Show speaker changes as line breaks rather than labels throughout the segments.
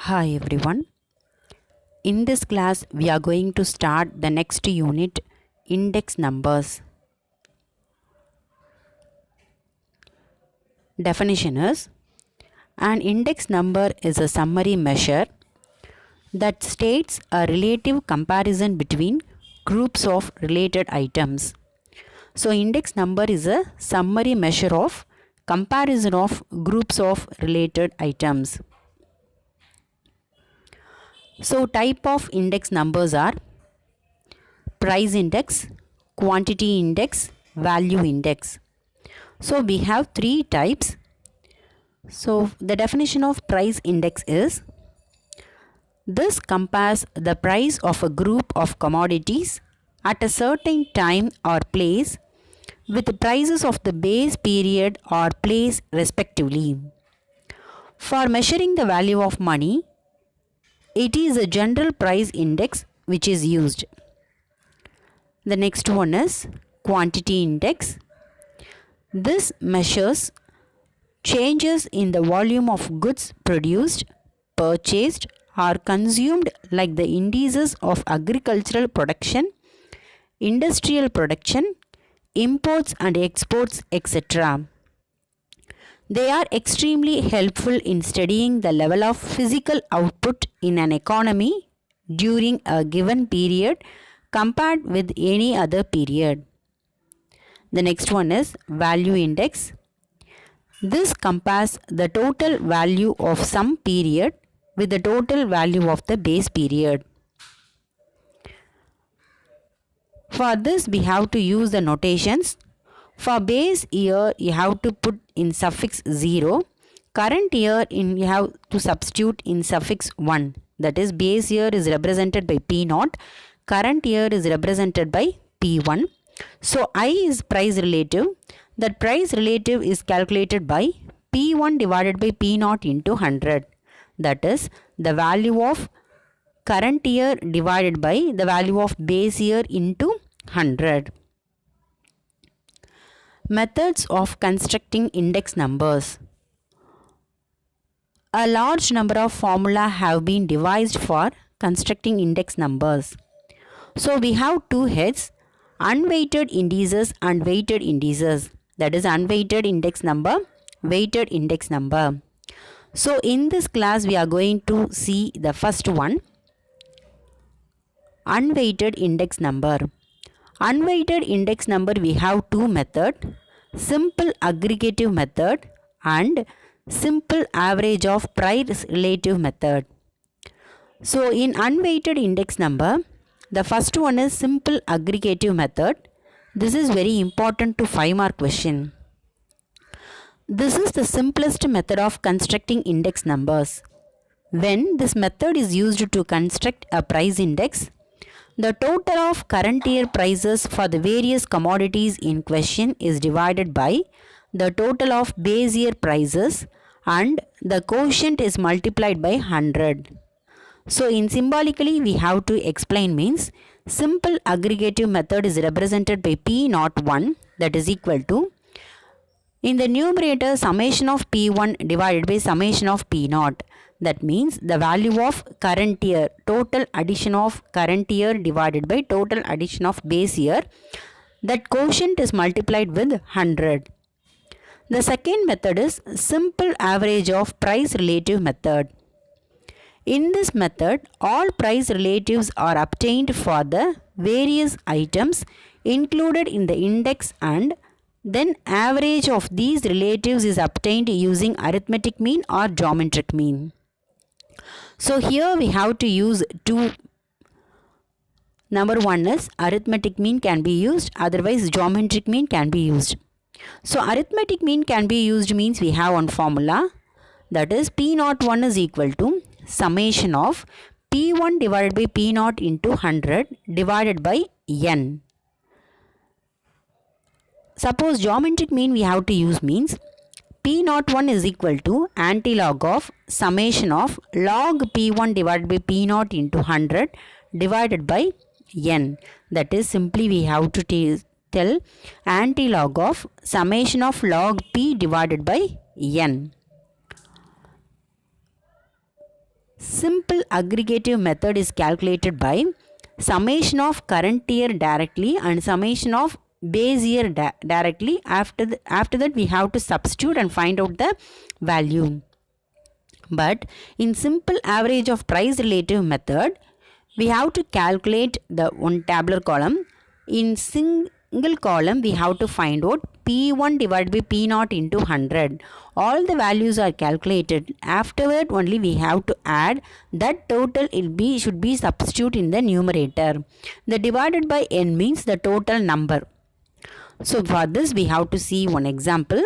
Hi everyone. In this class, we are going to start the next unit, index numbers. Definition is: an index number is a summary measure that states a relative comparison between groups of related items. So, index number is a summary measure of comparison of groups of related items. So, type of index numbers are price index, quantity index, value index. So we have three types. So the definition of price index is: this compares the price of a group of commodities at a certain time or place with the prices of the base period or place respectively. For measuring the value of money, it is a general price index which is used. The next one is quantity index. This measures changes in the volume of goods produced, purchased, or consumed, like the indices of agricultural production, industrial production, imports and exports, etc. They are extremely helpful in studying the level of physical output in an economy during a given period compared with any other period. The next one is value index. This compares the total value of some period with the total value of the base period. For this, we have to use the notations. For base year, you have to put in suffix 0. Current year, you have to substitute in suffix 1. That is, base year is represented by P0. Current year is represented by P1. So, I is price relative. That price relative is calculated by P1 divided by P0 into 100. That is, the value of current year divided by the value of base year into 100. Methods of constructing index numbers. A large number of formulas have been devised for constructing index numbers. So we have two heads: unweighted indices and weighted indices. That is, unweighted index number, weighted index number. So in this class we are going to see the first one, unweighted index number. Unweighted index number, we have two methods: simple aggregative method and simple average of price relative method. So in unweighted index number, the first one is simple aggregative method. This is very important to 5-mark question. This is the simplest method of constructing index numbers. When this method is used to construct a price index, the total of current year prices for the various commodities in question is divided by the total of base year prices and the quotient is multiplied by 100. So in symbolically we have to explain means, simple aggregative method is represented by P01, that is equal to, in the numerator, summation of P1 divided by summation of P0. That means the value of current year, total addition of current year divided by total addition of base year. That quotient is multiplied with 100. The second method is simple average of price relative method. In this method, all price relatives are obtained for the various items included in the index, and then average of these relatives is obtained using arithmetic mean or geometric mean. So here we have to use two. Number one is arithmetic mean can be used, otherwise geometric mean can be used. So arithmetic mean can be used means we have one formula, that is P01 is equal to summation of P1 divided by P0 into 100 divided by n. Suppose geometric mean we have to use means P01 is equal to antilog of summation of log P1 divided by P0 into 100 divided by n. That is, simply we have to tell antilog of summation of log P divided by n. Simple aggregative method is calculated by summation of current year directly and summation of base year directly. After that we have to substitute and find out the value. But in simple average of price relative method, we have to calculate the one tabular column. In single column, we have to find out P1 divided by P0 into 100. All the values are calculated. Afterward, only we have to add that total should be substitute in the numerator. The divided by n means the total number. So for this, we have to see one example.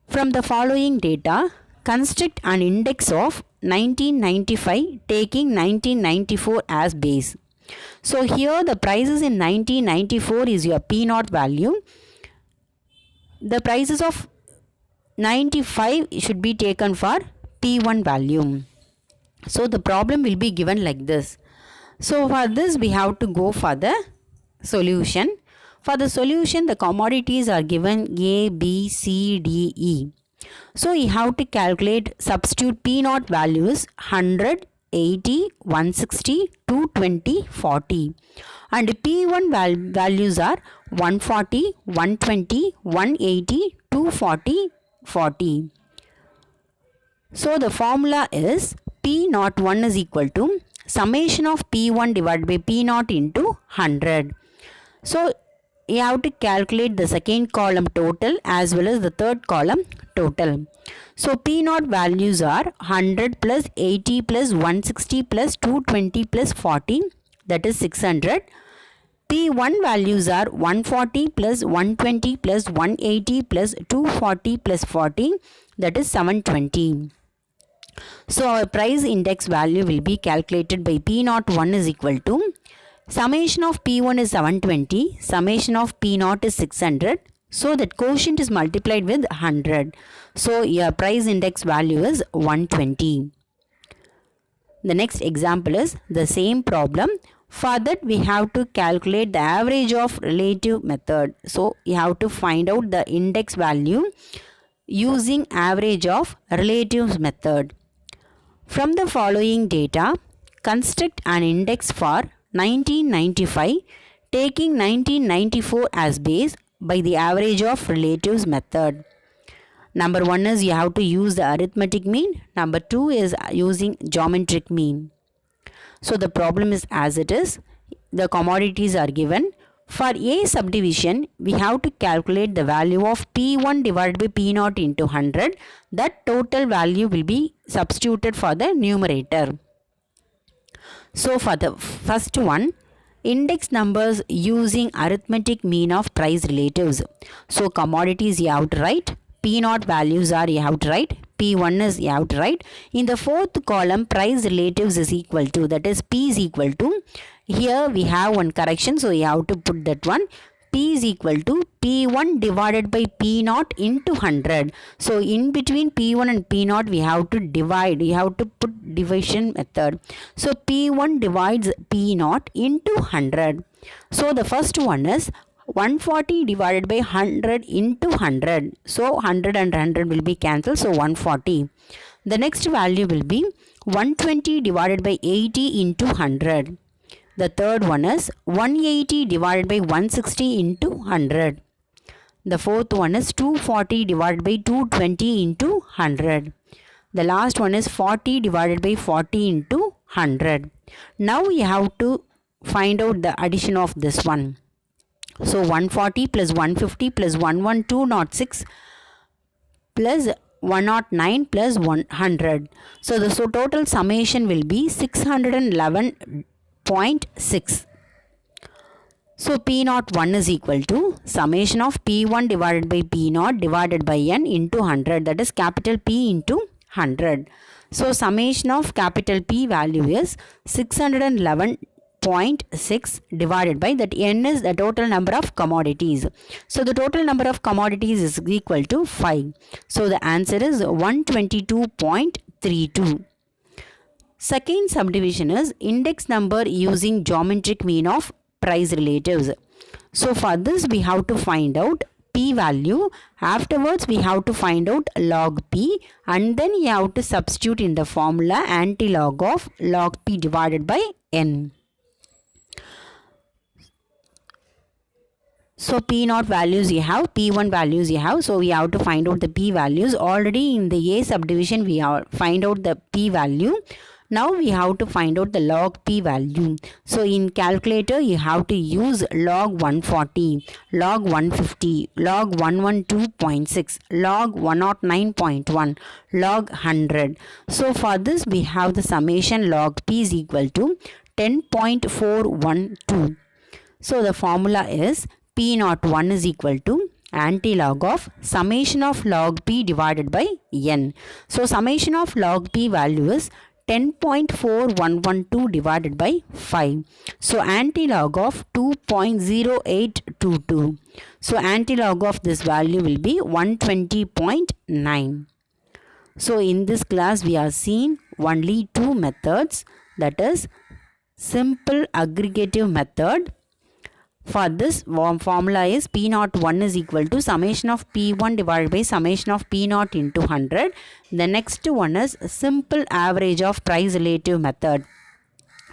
From the following data, construct an index of 1995 taking 1994 as base. So here the prices in 1994 is your P0 value. The prices of 95 should be taken for P1 value. So the problem will be given like this. So for this we have to go for the solution. For the solution, the commodities are given A, B, C, D, E. So you have to calculate, substitute P0 values 100, 80, 160, 220, 40. And P1 values are 140, 120, 180, 240, 40. So the formula is P01 is equal to summation of P1 divided by P0 into 100. So you have to calculate the second column total as well as the third column total. So P0 values are 100 plus 80 plus 160 plus 220 plus 40, that is 600. P1 values are 140 plus 120 plus 180 plus 240 plus 40, that is 720. So our price index value will be calculated by P01 is equal to summation of P1 is 720, summation of P0 is 600. So that quotient is multiplied with 100. So your price index value is 120. The next example is the same problem. For that we have to calculate the average of relative method. So you have to find out the index value using average of relative method. From the following data, construct an index for 1995 taking 1994 as base by the average of relatives method. Number 1 is you have to use the arithmetic mean. Number 2 is using geometric mean. So the problem is as it is. The commodities are given. For A subdivision, we have to calculate the value of P1 divided by P0 into 100. That total value will be substituted for the numerator. So for the first one, index numbers using arithmetic mean of price relatives. So commodities you have to write, P0 values are you have to write, P1 is you have to write. In the fourth column, price relatives is equal to, that is P is equal to, here we have one correction, so you have to put that one. P is equal to P1 divided by P0 into 100. So in between P1 and P0 we have to divide. You have to put division method. So P1 divides P0 into 100. So the first one is 140 divided by 100 into 100. So 100 and 100 will be cancelled. So 140. The next value will be 120 divided by 80 into 100. The third one is 180 divided by 160 into 100. The fourth one is 240 divided by 220 into 100. The last one is 40 divided by 40 into 100. Now we have to find out the addition of this one. So 140 plus 150 plus 11206 plus 109 plus 100. So the total summation will be 611.6. So P01 is equal to summation of P1 divided by P0 divided by N into 100, that is capital P into 100. So summation of capital P value is 611.6 divided by that N is the total number of commodities. So the total number of commodities is equal to 5. So the answer is 122.32. Second subdivision is index number using geometric mean of price relatives. So for this we have to find out p value. Afterwards we have to find out log p, and then you have to substitute in the formula antilog of log p divided by n. So p naught values you have, p1 values you have. So we have to find out the p values. Already in the A subdivision we have find out the p value. Now we have to find out the log p value. So in calculator you have to use log 140, log 150, log 112.6, log 109.1, log 100. So for this we have the summation log p is equal to 10.412. So the formula is p01 is equal to antilog of summation of log p divided by n. So summation of log p value is 10.4112 divided by 5. So antilog of 2.0822. So antilog of this value will be 120.9. So in this class we are seeing only two methods, that is simple aggregative method. For this formula is p01 is equal to summation of p1 divided by summation of p0 into 100. The next one is simple average of price relative method.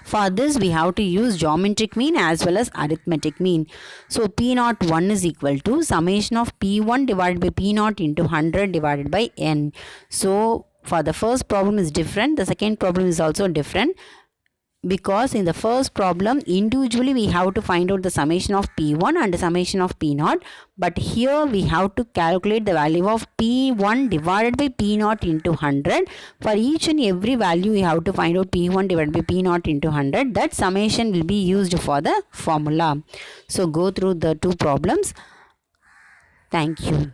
For this we have to use geometric mean as well as arithmetic mean. So p01 is equal to summation of p1 divided by p0 into 100 divided by n. So for the first problem is different, the second problem is also different, because in the first problem individually we have to find out the summation of p1 and the summation of p0, but here we have to calculate the value of p1 divided by p0 into 100. For each and every value we have to find out p1 divided by p0 into 100. That summation will be used for the formula. So go through the two problems. Thank you.